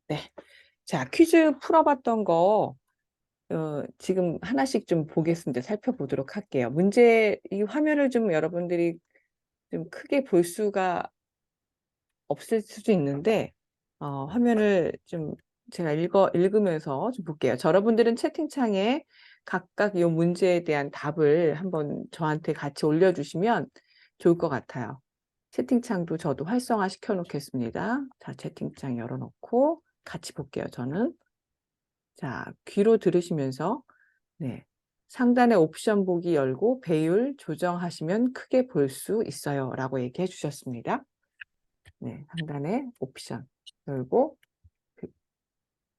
네. 자, 퀴즈 풀어봤던 거, 지금 하나씩 좀 보겠습니다. 살펴보도록 할게요. 문제, 이 화면을 좀 여러분들이 좀 크게 볼 수가 없을 수도 있는데, 화면을 좀 제가 읽으면서 좀 볼게요. 여러분들은 채팅창에 각각 이 문제에 대한 답을 한번 저한테 같이 올려주시면 좋을 것 같아요. 채팅창도 저도 활성화 시켜놓겠습니다. 자, 채팅창 열어놓고 같이 볼게요, 저는. 자, 귀로 들으시면서, 네. 상단의 옵션 보기 열고 배율 조정하시면 크게 볼 수 있어요. 라고 얘기해 주셨습니다. 네, 상단의 옵션 열고,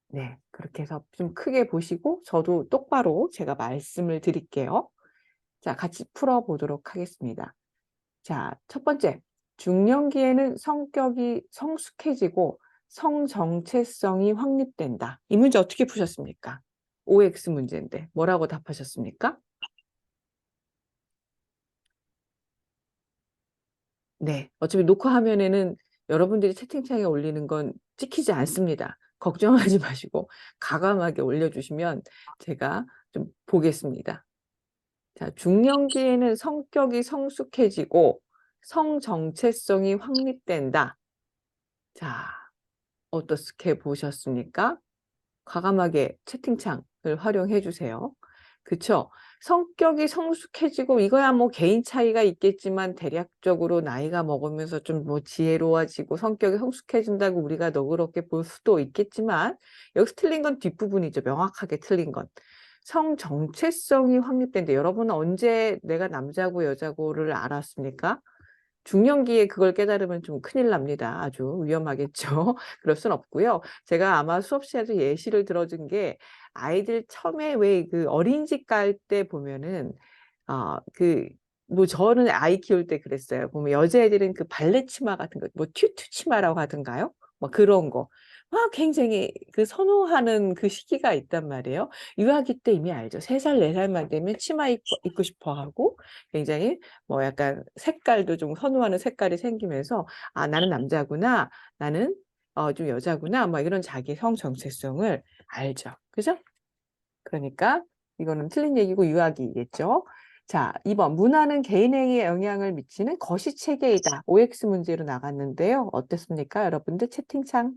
네, 그렇게 해서 좀 크게 보시고, 저도 똑바로 제가 말씀을 드릴게요. 자, 같이 풀어보도록 하겠습니다. 자, 첫 번째. 중년기에는 성격이 성숙해지고 성정체성이 확립된다. 이 문제 어떻게 푸셨습니까? OX 문제인데 뭐라고 답하셨습니까? 네, 어차피 녹화 화면에는 여러분들이 채팅창에 올리는 건 찍히지 않습니다. 걱정하지 마시고 과감하게 올려주시면 제가 좀 보겠습니다. 자, 중년기에는 성격이 성숙해지고 성정체성이 확립된다. 자, 어떻게 보셨습니까? 과감하게 채팅창을 활용해 주세요. 그쵸? 성격이 성숙해지고 이거야 뭐 개인 차이가 있겠지만 대략적으로 나이가 먹으면서 좀 뭐 지혜로워지고 성격이 성숙해진다고 우리가 너그럽게 볼 수도 있겠지만 여기서 틀린 건 뒷부분이죠. 명확하게 틀린 건. 성정체성이 확립된데 여러분은 언제 내가 남자고 여자고를 알았습니까? 중년기에 그걸 깨달으면 좀 큰일 납니다. 아주 위험하겠죠. 그럴 순 없고요. 제가 아마 수업 시간에 예시를 들어준 게 아이들 처음에 왜 그 어린이집 갈 때 보면은 뭐 저는 아이 키울 때 그랬어요. 보면 여자애들은 그 발레 치마 같은 거, 뭐 튜투 치마라고 하던가요? 뭐 그런 거. 막 굉장히 그 선호하는 그 시기가 있단 말이에요. 유아기 때 이미 알죠. 3살, 4살만 되면 치마 입고 싶어 하고 굉장히 뭐 약간 색깔도 좀 선호하는 색깔이 생기면서 '아 나는 남자구나. 나는 좀 여자구나.' 막 이런 자기 성 정체성을 알죠. 그죠? 그러니까 이거는 틀린 얘기고 유아기겠죠. 자, 2번 문화는 개인행위에 영향을 미치는 거시체계이다. OX 문제로 나갔는데요. 어땠습니까? 여러분들 채팅창.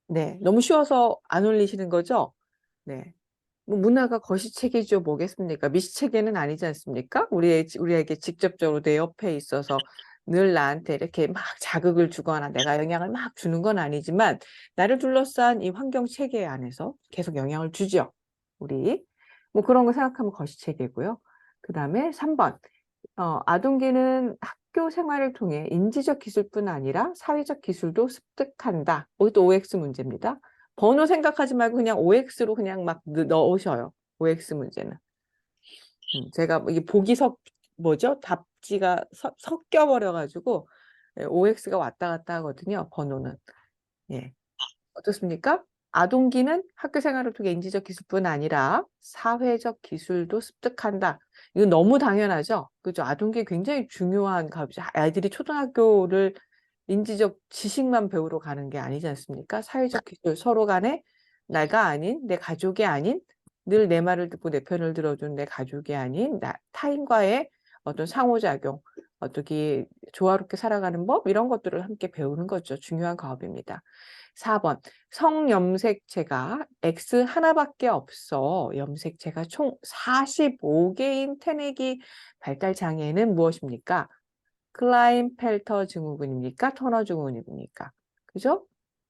네. 너무 쉬워서 안 올리시는 거죠? 네. 뭐 문화가 거시체계죠 뭐겠습니까? 미시체계는 아니지 않습니까? 우리에게 직접적으로 내 옆에 있어서 늘 나한테 이렇게 막 자극을 주거나 내가 영향을 막 주는 건 아니지만 나를 둘러싼 이 환경 체계 안에서 계속 영향을 주죠. 우리. 뭐 그런 거 생각하면 거시체계고요. 그다음에 3번. 아동기는 학교 생활을 통해 인지적 기술뿐 아니라 사회적 기술도 습득한다. 이것도 OX 문제입니다. 번호 생각하지 말고 그냥 OX로 그냥 막 넣으셔요. OX 문제는. 제가 이게 뭐죠? 답지가 섞여 버려 가지고 OX가 왔다 갔다 하거든요, 번호는. 예. 어떻습니까? 아동기는 학교 생활을 통해 인지적 기술뿐 아니라 사회적 기술도 습득한다. 이건 너무 당연하죠? 그죠? 아동기 굉장히 중요한 값이죠. 아이들이 초등학교를 인지적 지식만 배우러 가는 게 아니지 않습니까? 사회적 기술, 서로 간에 내가 아닌, 내 가족이 아닌, 늘 내 말을 듣고 내 편을 들어준 내 가족이 아닌 타인과의 어떤 상호작용, 어떻게 조화롭게 살아가는 법 이런 것들을 함께 배우는 거죠. 중요한 과업입니다. 4번 성염색체가 X 하나밖에 없어. 염색체가 총 45개인 태내기 발달 장애는 무엇입니까? 클라인펠터 증후군입니까? 터너 증후군입니까? 그죠?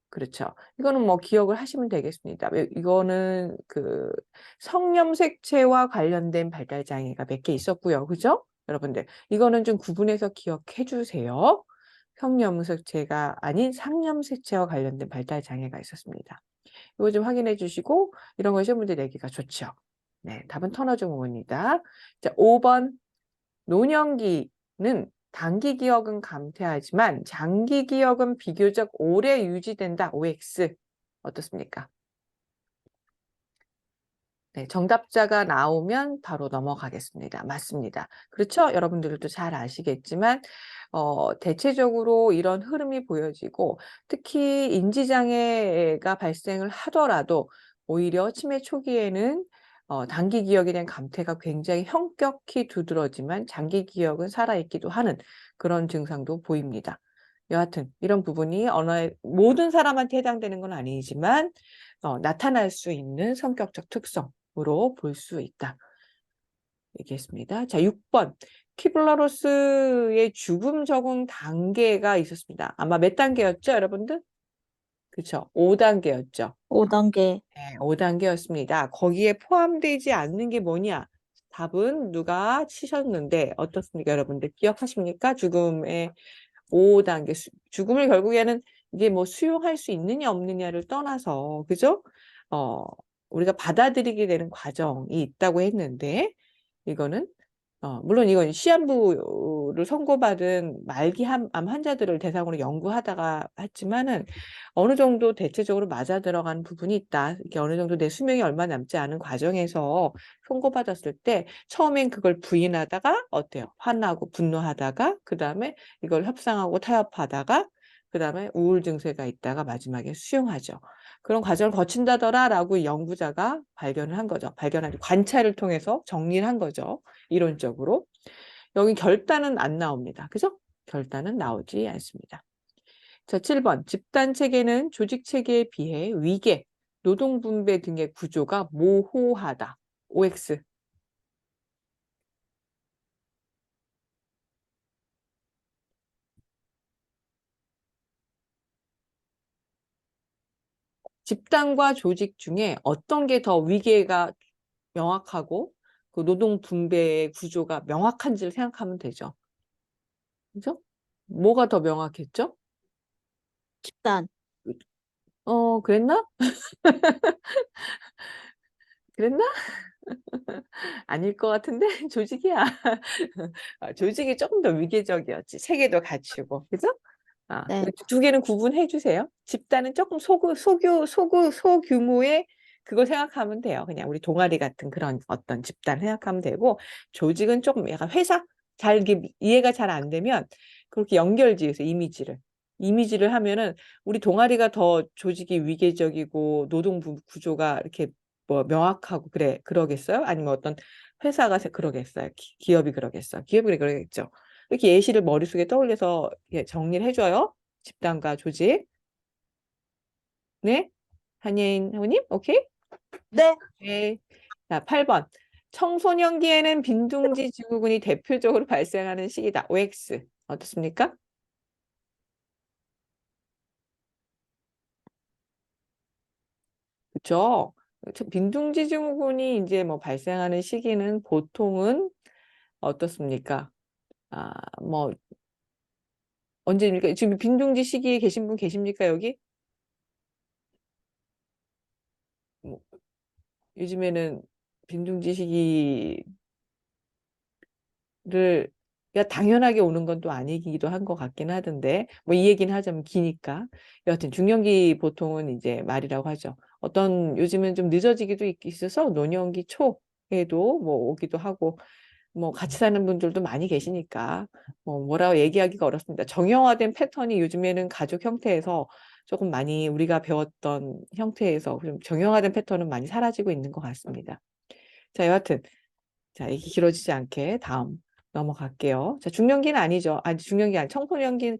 그렇죠. 이거는 뭐 기억을 하시면 되겠습니다. 이거는 그 성염색체와 관련된 발달 장애가 몇 개 있었고요. 그죠? 여러분들 이거는 좀 구분해서 기억해 주세요. 성염색체가 아닌 상염색체와 관련된 발달 장애가 있었습니다. 이거 좀 확인해 주시고 이런 거 시험 문제 내기가 좋죠. 네, 답은 터너 증후군입니다. 자, 5번 노년기는 단기 기억은 감퇴하지만 장기 기억은 비교적 오래 유지된다. OX 어떻습니까? 네, 정답자가 나오면 바로 넘어가겠습니다. 맞습니다. 그렇죠? 여러분들도 잘 아시겠지만 대체적으로 이런 흐름이 보여지고 특히 인지장애가 발생을 하더라도 오히려 치매 초기에는 단기 기억에 대한 감퇴가 굉장히 현격히 두드러지만 장기 기억은 살아있기도 하는 그런 증상도 보입니다. 여하튼 이런 부분이 모든 사람한테 해당되는 건 아니지만 나타날 수 있는 성격적 특성으로 볼 수 있다. 얘기했습니다. 자, 6번. 키블러로스의 죽음 적응 단계가 있었습니다. 아마 몇 단계였죠, 여러분들? 그쵸? 5단계였죠. 5단계. 네, 5단계였습니다. 거기에 포함되지 않는 게 뭐냐? 답은 누가 치셨는데 어떻습니까, 여러분들? 기억하십니까? 죽음의 5단계. 죽음을 결국에는 이게 뭐 수용할 수 있느냐 없느냐를 떠나서, 그죠? 우리가 받아들이게 되는 과정이 있다고 했는데, 이거는 물론 이건 시한부를 선고받은 말기암 환자들을 대상으로 연구하다가 했지만은 어느 정도 대체적으로 맞아 들어가는 부분이 있다. 이렇게 어느 정도 내 수명이 얼마 남지 않은 과정에서 선고받았을 때 처음엔 그걸 부인하다가 어때요? 화나고 분노하다가 그다음에 이걸 협상하고 타협하다가 그다음에 우울 증세가 있다가 마지막에 수용하죠. 그런 과정을 거친다더라라고 연구자가 발견을 한 거죠. 발견한 관찰을 통해서 정리를 한 거죠. 이론적으로. 여기 결단은 안 나옵니다. 그죠? 결단은 나오지 않습니다. 자, 7번. 집단 체계는 조직 체계에 비해 위계, 노동 분배 등의 구조가 모호하다. OX. 집단과 조직 중에 어떤 게 더 위계가 명확하고 그 노동 분배의 구조가 명확한지를 생각하면 되죠. 그죠? 뭐가 더 명확했죠? 집단. 그랬나? 그랬나? 아닐 것 같은데 조직이야. 조직이 조금 더 위계적이었지. 체계도 갖추고. 그죠? 네. 두 개는 구분해 주세요. 집단은 조금 소규모의 그걸 생각하면 돼요. 그냥 우리 동아리 같은 그런 어떤 집단 생각하면 되고, 조직은 조금 약간 회사? 이해가 잘 안 되면 그렇게 연결지어서 이미지를 하면은 우리 동아리가 더 조직이 위계적이고 노동 구조가 이렇게 뭐 명확하고 그러겠어요? 아니면 어떤 회사가 그러겠어요? 기업이 그러겠어요? 기업이 그러겠죠. 이렇게 예시를 머릿속에 떠올려서 정리를 해줘요. 집단과 조직. 네? 한예인 회원님, 오케이? 네. 네. 자, 8번. 청소년기에는 빈둥지 증후군이 대표적으로 발생하는 시기다. OX. 어떻습니까? 그쵸? 빈둥지 증후군이 이제 뭐 발생하는 시기는 보통은 어떻습니까? 뭐, 언제입니까? 지금 빈둥지 시기에 계신 분 계십니까, 여기? 뭐, 요즘에는 빈둥지 시기를 당연하게 오는 건 또 아니기도 한 것 같긴 하던데 뭐 이 얘기는 하자면 기니까 여하튼 중년기 보통은 이제 말이라고 하죠. 요즘은 좀 늦어지기도 있어서 노년기 초에도 뭐 오기도 하고 뭐 같이 사는 분들도 많이 계시니까 뭐라고 얘기하기가 어렵습니다. 정형화된 패턴이 요즘에는 가족 형태에서 조금 많이 우리가 배웠던 형태에서 좀 정형화된 패턴은 많이 사라지고 있는 것 같습니다. 자, 여하튼 자, 얘기 길어지지 않게 다음 넘어갈게요. 자, 중년기는 아니죠. 중년기 아니, 청년기는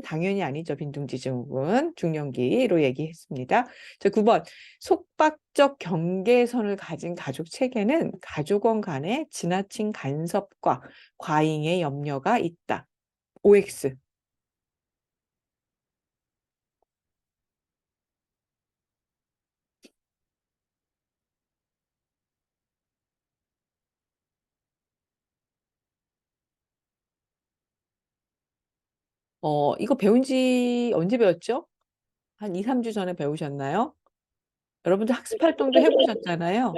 당연히 아니죠. 빈둥지 증후군. 중년기로 얘기했습니다. 자, 9번. 속박적 경계선을 가진 가족 체계는 가족원 간의 지나친 간섭과 과잉의 염려가 있다. OX. 이거 배운 지 언제 배웠죠? 한 2, 3주 전에 배우셨나요? 여러분들 학습 활동도 해보셨잖아요. 어.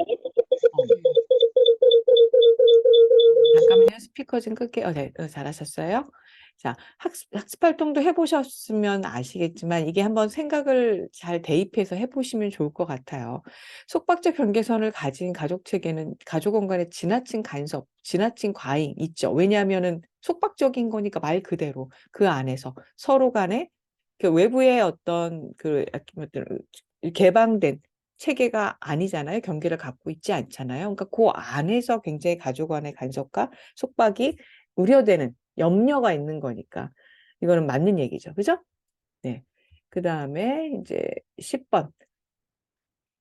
잠깐만요. 스피커 좀 끌게요. 네, 잘하셨어요. 자, 학습 활동도 해보셨으면 아시겠지만 이게 한번 생각을 잘 대입해서 해보시면 좋을 것 같아요. 속박적 경계선을 가진 가족 체계는 가족 원간에 지나친 간섭, 지나친 과잉 있죠. 왜냐하면은 속박적인 거니까 말 그대로 그 안에서 서로 간에 그 외부의 어떤 그 개방된 체계가 아니잖아요. 경계를 갖고 있지 않잖아요. 그러니까 그 안에서 굉장히 가족 간의 간섭과 속박이 우려되는 염려가 있는 거니까 이거는 맞는 얘기죠. 그죠? 네. 그 다음에 이제 10번.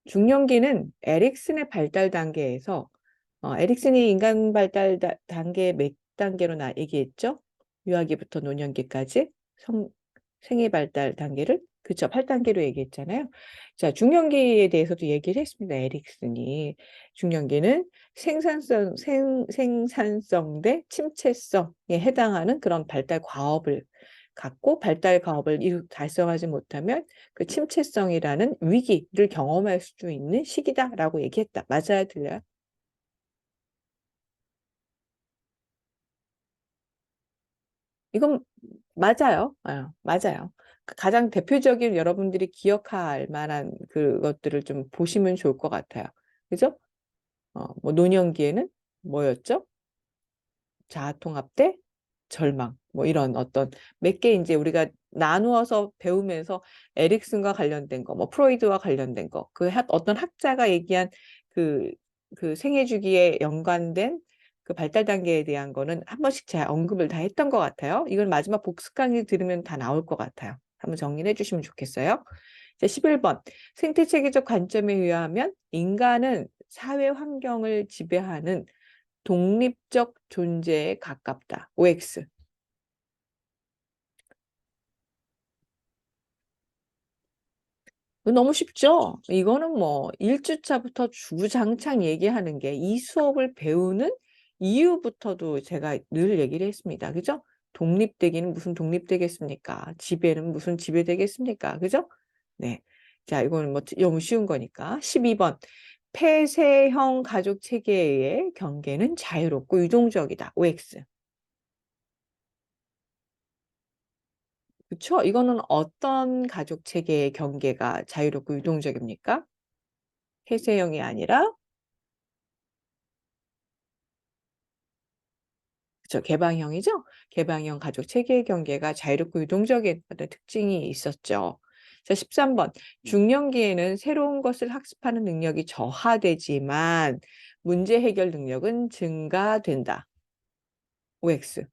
중년기는 에릭슨의 발달 단계에서 에릭슨이 인간 발달 단계 몇 단계로 얘기했죠? 유아기부터 노년기까지 생애 발달 단계를 그쵸 8단계로 얘기했잖아요. 자, 중년기에 대해서도 얘기를 했습니다. 에릭슨이 중년기는 생산성 대 침체성에 해당하는 그런 발달 과업을 갖고 발달 과업을 달성하지 못하면 그 침체성이라는 위기를 경험할 수 있는 시기다라고 얘기했다. 맞아요, 들려요? 이건 맞아요. 맞아요. 가장 대표적인 여러분들이 기억할 만한 그것들을 좀 보시면 좋을 것 같아요. 그죠? 뭐 노년기에는 뭐였죠? 자아통합 대 절망 뭐 이런 어떤 몇 개 이제 우리가 나누어서 배우면서 에릭슨과 관련된 거, 뭐 프로이드와 관련된 거, 어떤 학자가 얘기한 그, 그 생애 주기에 연관된 그 발달 단계에 대한 거는 한 번씩 제가 언급을 다 했던 것 같아요. 이건 마지막 복습 강의 들으면 다 나올 것 같아요. 한번 정리해 주시면 좋겠어요. 자, 11번. 생태 체계적 관점에 의하면 인간은 사회 환경을 지배하는 독립적 존재에 가깝다. OX. 이거 너무 쉽죠? 이거는 뭐 1주차부터 주구장창 얘기하는 게 이 수업을 배우는 이유부터도 제가 늘 얘기를 했습니다. 그죠? 독립되기는 무슨 독립되겠습니까? 지배는 무슨 지배되겠습니까? 그죠? 네. 자, 이거는 뭐 너무 쉬운 거니까. 12번. 폐쇄형 가족 체계의 경계는 자유롭고 유동적이다. OX. 그쵸? 이거는 어떤 가족 체계의 경계가 자유롭고 유동적입니까? 폐쇄형이 아니라, 그쵸? 개방형이죠? 개방형 가족 체계의 경계가 자유롭고 유동적인 어떤 특징이 있었죠. 자, 13번. 중년기에는 새로운 것을 학습하는 능력이 저하되지만 문제 해결 능력은 증가된다. OX.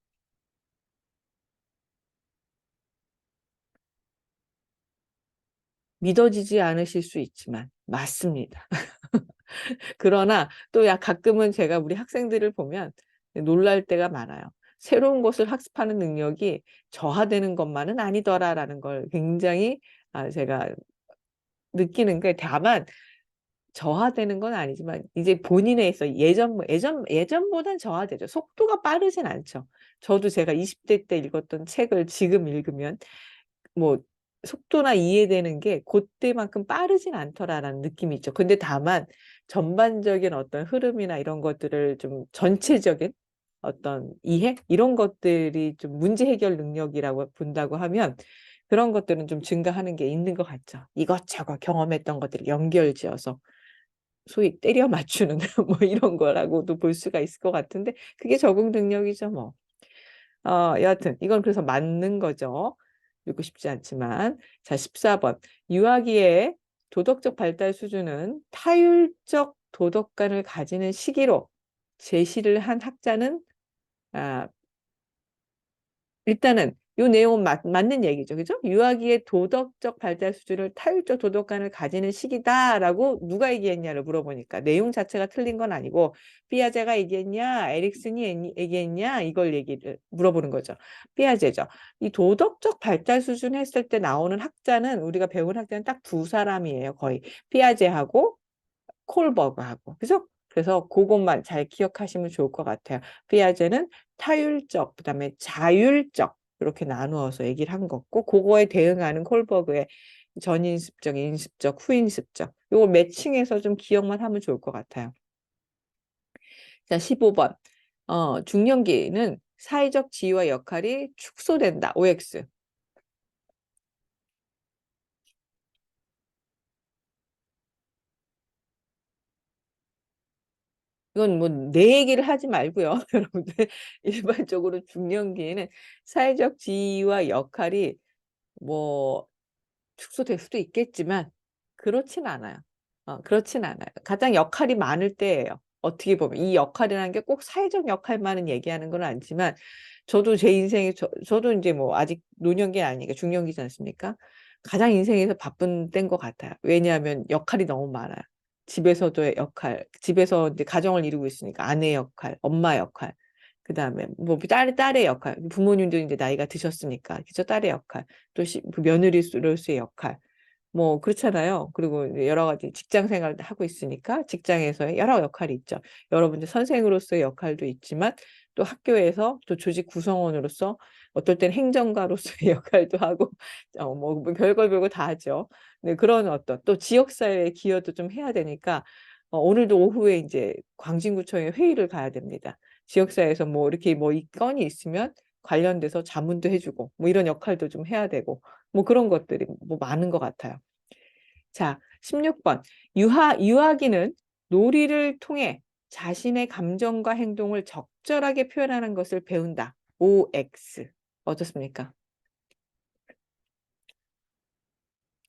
믿어지지 않으실 수 있지만 맞습니다. 그러나 또 가끔은 제가 우리 학생들을 보면 놀랄 때가 많아요. 새로운 것을 학습하는 능력이 저하되는 것만은 아니더라라는 걸 굉장히 제가 느끼는 게 다만 저하되는 건 아니지만 이제 본인에서 예전보단 저하되죠. 속도가 빠르진 않죠. 저도 제가 20대 때 읽었던 책을 지금 읽으면 뭐 속도나 이해되는 게 그때만큼 빠르진 않더라라는 느낌이 있죠. 근데 다만 전반적인 어떤 흐름이나 이런 것들을 좀 전체적인 어떤 이해 이런 것들이 좀 문제 해결 능력이라고 본다고 하면 그런 것들은 좀 증가하는 게 있는 것 같죠. 이것저것 경험했던 것들을 연결지어서 소위 때려 맞추는 뭐 이런 거라고도 볼 수가 있을 것 같은데 그게 적응 능력이죠, 뭐. 여하튼 이건 그래서 맞는 거죠. 읽고 싶지 않지만. 자, 14번. 유아기의 도덕적 발달 수준은 타율적 도덕관을 가지는 시기로 제시를 한 학자는 아, 일단은 이 내용은 맞는 얘기죠. 그죠? 유아기의 도덕적 발달 수준을 타율적 도덕관을 가지는 시기다라고 누가 얘기했냐를 물어보니까 내용 자체가 틀린 건 아니고 피아제가 얘기했냐, 에릭슨이 얘기했냐 이걸 얘기를 물어보는 거죠. 피아제죠. 이 도덕적 발달 수준 했을 때 나오는 학자는 우리가 배운 학자는 딱 두 사람이에요. 거의 피아제하고 콜버그하고. 그죠? 그래서 그것만 잘 기억하시면 좋을 것 같아요. 피아제는 타율적, 그다음에 자율적 이렇게 나누어서 얘기를 한 거고 그거에 대응하는 콜버그의 전인습적, 인습적, 후인습적 이걸 매칭해서 좀 기억만 하면 좋을 것 같아요. 자, 15번. 중년기는 사회적 지위와 역할이 축소된다. OX. 이건 뭐 내 얘기를 하지 말고요. 여러분들 일반적으로 중년기에는 사회적 지위와 역할이 뭐 축소될 수도 있겠지만 그렇진 않아요. 그렇진 않아요. 가장 역할이 많을 때예요. 어떻게 보면 이 역할이라는 게 꼭 사회적 역할만은 얘기하는 건 아니지만 저도 제 인생에 저도 이제 뭐 아직 노년기 아니니까 중년기지 않습니까? 가장 인생에서 바쁜 때인 것 같아요. 왜냐하면 역할이 너무 많아요. 집에서도의 역할, 집에서 이제 가정을 이루고 있으니까 아내 역할, 엄마 역할, 그 다음에 뭐 딸의 역할, 부모님도 이제 나이가 드셨으니까 그죠? 딸의 역할, 또 그 며느리로서의 역할, 뭐 그렇잖아요. 그리고 이제 여러 가지 직장 생활도 하고 있으니까 직장에서의 여러 역할이 있죠. 여러분들 선생으로서의 역할도 있지만 또 학교에서 또 조직 구성원으로서 어떨 땐 행정가로서의 역할도 하고 뭐 별걸 다 하죠. 네, 그런 어떤 또 지역사회에 기여도 좀 해야 되니까 오늘도 오후에 이제 광진구청에 회의를 가야 됩니다. 지역사회에서 뭐 이렇게 뭐 이 건이 있으면 관련돼서 자문도 해주고 뭐 이런 역할도 좀 해야 되고 뭐 그런 것들이 뭐 많은 것 같아요. 자, 16번. 유아기는 놀이를 통해 자신의 감정과 행동을 적절하게 표현하는 것을 배운다. OX. 어떻습니까?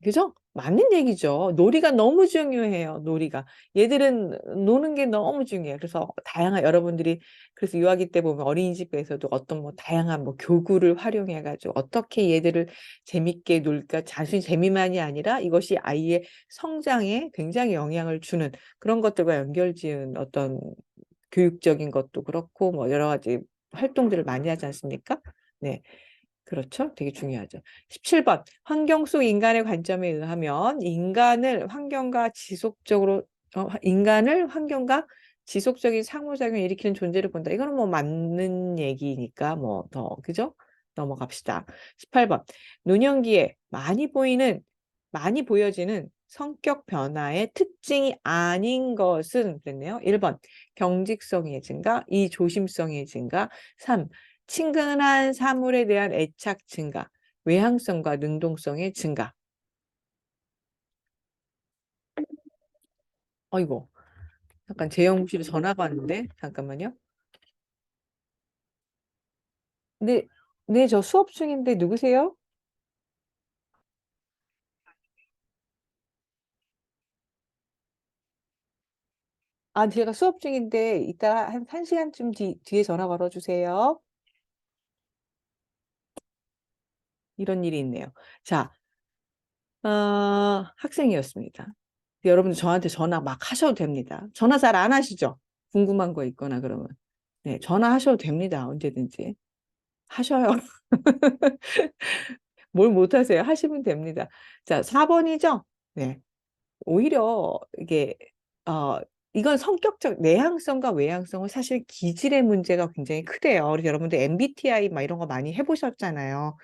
그죠? 맞는 얘기죠. 놀이가 너무 중요해요. 놀이가. 얘들은 노는 게 너무 중요해요. 그래서 다양한 여러분들이 그래서 유아기 때 보면 어린이집에서도 어떤 뭐 다양한 뭐 교구를 활용해 가지고 어떻게 얘들을 재밌게 놀까? 단순히 재미만이 아니라 이것이 아이의 성장에 굉장히 영향을 주는 그런 것들과 연결지은 어떤 교육적인 것도 그렇고 뭐 여러 가지 활동들을 많이 하지 않습니까? 네. 그렇죠. 되게 중요하죠. 17번. 환경 속 인간의 관점에 의하면 인간을 환경과 지속적인 상호작용을 일으키는 존재를 본다. 이거는 뭐 맞는 얘기니까 뭐 더 그죠? 넘어갑시다. 18번. 노년기에 많이 보여지는 성격 변화의 특징이 아닌 것은 그랬네요. 1번. 경직성의 증가, 2. 조심성의 증가, 3. 친근한 사물에 대한 애착 증가, 외향성과 능동성의 증가. 어이고, 잠깐 재영실에 전화가 왔는데 잠깐만요. 네, 네, 저 수업 중인데 누구세요? 아, 제가 수업 중인데 이따 한 시간쯤 뒤에 전화 걸어주세요. 이런 일이 있네요. 자, 학생이었습니다. 여러분들 저한테 전화 막 하셔도 됩니다. 전화 잘 안 하시죠? 궁금한 거 있거나 그러면. 네, 전화하셔도 됩니다. 언제든지. 하셔요. 뭘 못하세요? 하시면 됩니다. 자, 4번이죠? 네. 오히려 이게, 어, 이건 성격적 내향성과 외향성은 사실 기질의 문제가 굉장히 크대요. 그래서 여러분들 MBTI 막 이런 거 많이 해보셨잖아요.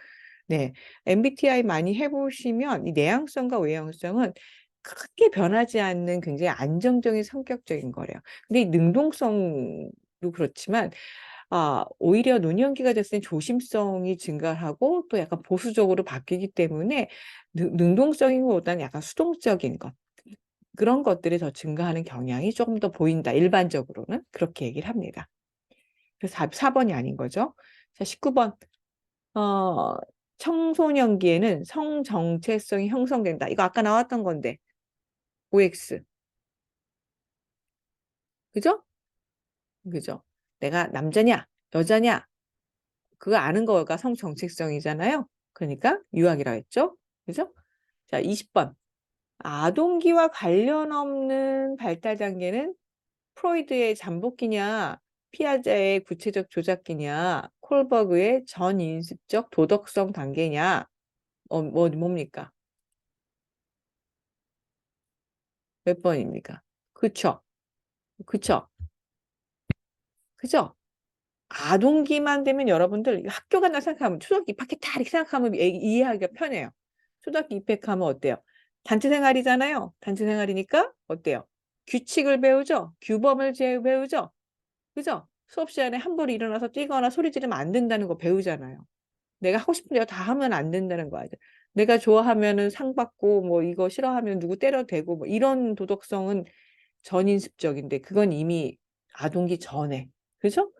네. MBTI 많이 해보시면 이 내향성과 외향성은 크게 변하지 않는 굉장히 안정적인 성격적인 거래요. 근데 이 능동성도 그렇지만 오히려 노년기가 됐을 때 조심성이 증가하고 또 약간 보수적으로 바뀌기 때문에 능동적인 것보다는 약간 수동적인 것 그런 것들이 더 증가하는 경향이 조금 더 보인다. 일반적으로는 그렇게 얘기를 합니다. 그래서 4번이 아닌 거죠. 자, 19번. 어, 청소년기에는 성정체성이 형성된다. 이거 아까 나왔던 건데. OX. 그죠? 그죠? 내가 남자냐, 여자냐, 그거 아는 거가 성정체성이잖아요. 그러니까 유학이라 했죠. 그죠? 자, 20번. 아동기와 관련 없는 발달 단계는 프로이드의 잠복기냐, 피아제의 구체적 조작기냐, 콜버그의 전인습적 도덕성 단계냐, 뭡니까? 몇 번입니까? 그쵸? 그쵸? 그죠? 아동기만 되면 여러분들 학교 간다 생각하면 초등학교 입학했다 이렇게 생각하면 이해하기가 편해요. 초등학교 입학하면 어때요? 단체 생활이잖아요. 단체 생활이니까 어때요? 규칙을 배우죠? 규범을 배우죠? 그죠? 수업 시간에 함부로 일어나서 뛰거나 소리 지르면 안 된다는 거 배우잖아요. 내가 하고 싶은 대로 다 하면 안 된다는 거 알죠? 내가 좋아하면은 상 받고 뭐 이거 싫어하면 누구 때려도 되고 뭐 이런 도덕성은 전인습적인데 그건 이미 아동기 전에. 그죠?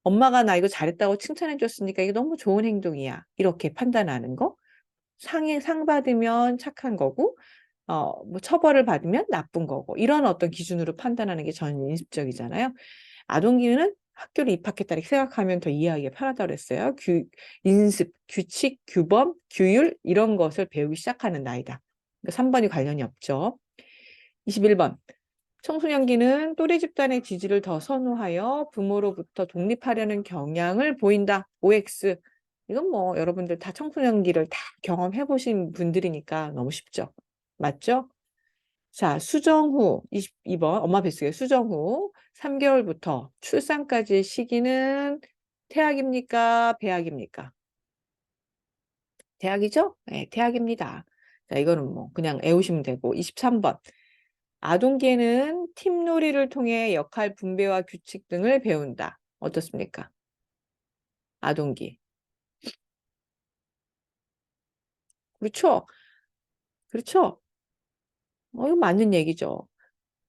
엄마가 나 이거 잘했다고 칭찬해 줬으니까 이게 너무 좋은 행동이야. 이렇게 판단하는 거. 상 받으면 착한 거고, 뭐 처벌을 받으면 나쁜 거고, 이런 어떤 기준으로 판단하는 게 전인습적이잖아요. 아동기는 학교를 입학했다 이렇게 생각하면 더 이해하기가 편하다고 그랬어요. 인습, 규칙, 규범, 규율 이런 것을 배우기 시작하는 나이다. 3번이 관련이 없죠. 21번. 청소년기는 또래 집단의 지지를 더 선호하여 부모로부터 독립하려는 경향을 보인다. OX. 이건 뭐 여러분들 다 청소년기를 다 경험해 보신 분들이니까 너무 쉽죠. 맞죠? 자, 수정 후 22번 엄마 뱃속에 수정 후 3개월부터 출산까지의 시기는 태학입니까? 배학입니까? 태학이죠? 네, 태학입니다. 자, 이거는 뭐 그냥 외우시면 되고 23번. 아동기에는 팀놀이를 통해 역할 분배와 규칙 등을 배운다. 어떻습니까? 아동기. 그렇죠? 그렇죠? 이거 맞는 얘기죠.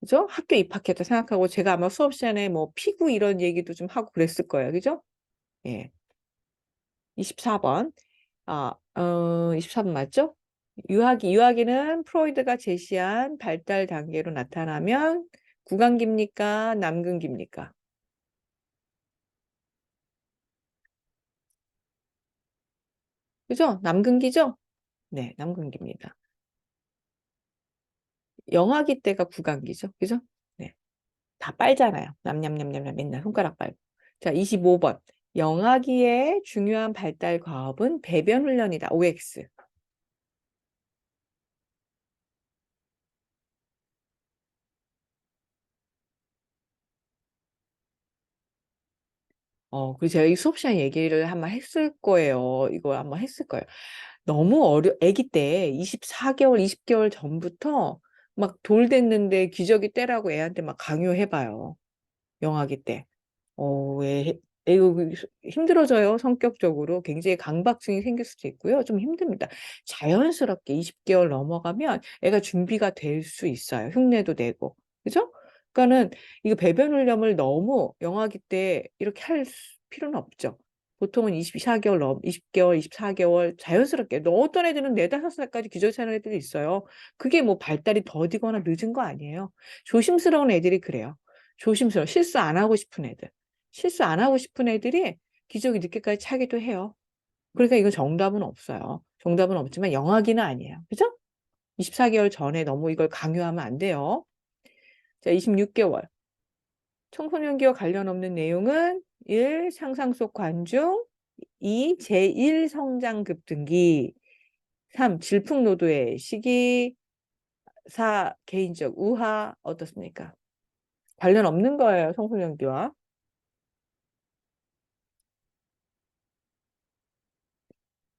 그죠? 학교 입학했다 생각하고 제가 아마 수업 시간에 뭐 피구 이런 얘기도 좀 하고 그랬을 거예요. 그죠? 예. 24번. 24번 맞죠? 유아기는 프로이드가 제시한 발달 단계로 나타나면 구강기입니까? 남근기입니까? 그죠? 남근기죠? 네, 남근기입니다. 영아기 때가 구강기죠. 그죠? 네. 다 빨잖아요. 냠냠냠냠 맨날 손가락 빨고. 자, 25번. 영아기의 중요한 발달 과업은 배변 훈련이다. OX. 그리고 제가 이 수업 시간에 얘기를 한번 했을 거예요. 이거 한번 했을 거예요. 너무 아기 때 24개월, 20개월 전부터 막 돌 됐는데 기저귀 떼라고 애한테 막 강요해봐요. 영아기 때. 왜, 이거 힘들어져요. 성격적으로. 굉장히 강박증이 생길 수도 있고요. 좀 힘듭니다. 자연스럽게 20개월 넘어가면 애가 준비가 될 수 있어요. 흉내도 내고. 그죠? 그러니까는 이거 배변 훈련을 너무 영아기 때 이렇게 할 필요는 없죠. 보통은 24개월 20개월, 24개월 자연스럽게. 어떤 애들은 4, 5살까지 기저귀 차는 애들이 있어요. 그게 뭐 발달이 더디거나 늦은 거 아니에요. 조심스러운 애들이 그래요. 조심스러워. 실수 안 하고 싶은 애들. 실수 안 하고 싶은 애들이 기저귀 늦게까지 차기도 해요. 그러니까 이거 정답은 없어요. 정답은 없지만 영아기는 아니에요. 그죠? 24개월 전에 너무 이걸 강요하면 안 돼요. 자, 26개월. 청소년기와 관련 없는 내용은 1. 상상 속 관중 2. 제1 성장 급등기 3. 질풍노도의 시기 4. 개인적 우하 어떻습니까? 관련 없는 거예요. 청소년기와.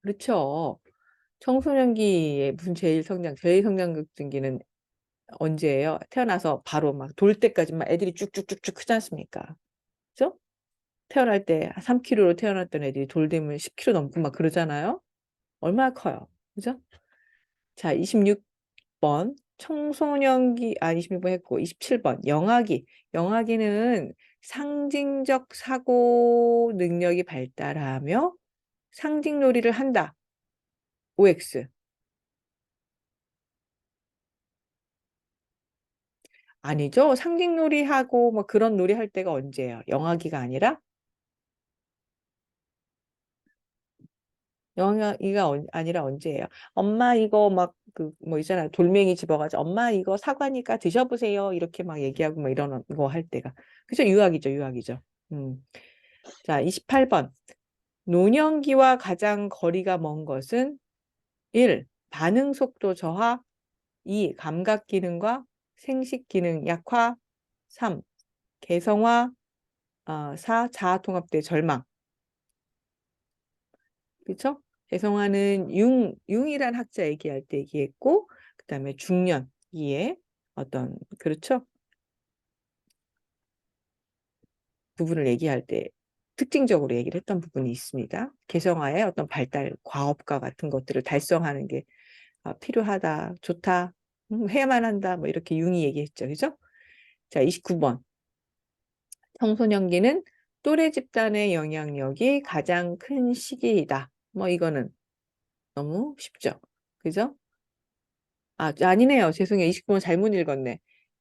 그렇죠. 청소년기에 무슨 제1성장급등기는 언제예요? 태어나서 바로 막 돌 때까지 막 애들이 쭉쭉쭉쭉 크지 않습니까? 그죠? 태어날 때 3kg로 태어났던 애들이 돌 되면 10kg 넘고 막 그러잖아요? 얼마나 커요? 그죠? 자, 26번. 청소년기, 26번 했고, 27번. 영아기. 영아기는 상징적 사고 능력이 발달하며 상징놀이를 한다. OX. 아니죠. 상징놀이 하고 뭐 그런 놀이 할 때가 언제예요? 영아기가 아니라 영아기가 아니라 언제예요? 엄마 이거 막 그 뭐 있잖아요. 돌멩이 집어가지고 엄마 이거 사과니까 드셔보세요. 이렇게 막 얘기하고 뭐 이런 거 할 때가. 그죠? 유아기죠. 유아기죠. 자, 28번. 노년기와 가장 거리가 먼 것은 1. 반응 속도 저하 2. 감각 기능과 생식 기능 약화 3. 개성화 4. 자아 통합대 절망. 그렇죠? 개성화는 융이란 학자 얘기할 때 얘기했고 그다음에 중년기에 어떤 그렇죠? 부분을 얘기할 때 특징적으로 얘기를 했던 부분이 있습니다. 개성화의 어떤 발달, 과업과 같은 것들을 달성하는 게 필요하다, 좋다, 해야만 한다, 뭐 이렇게 융이 얘기했죠. 그죠? 자, 29번. 청소년기는 또래 집단의 영향력이 가장 큰 시기이다. 뭐 이거는 너무 쉽죠. 그죠? 아니네요. 죄송해요. 29번 잘못 읽었네.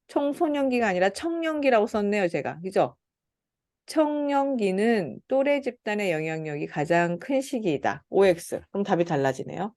청소년기가 아니라 청년기라고 썼네요, 제가. 그죠? 청년기는 또래 집단의 영향력이 가장 큰 시기이다. OX. 그럼 답이 달라지네요.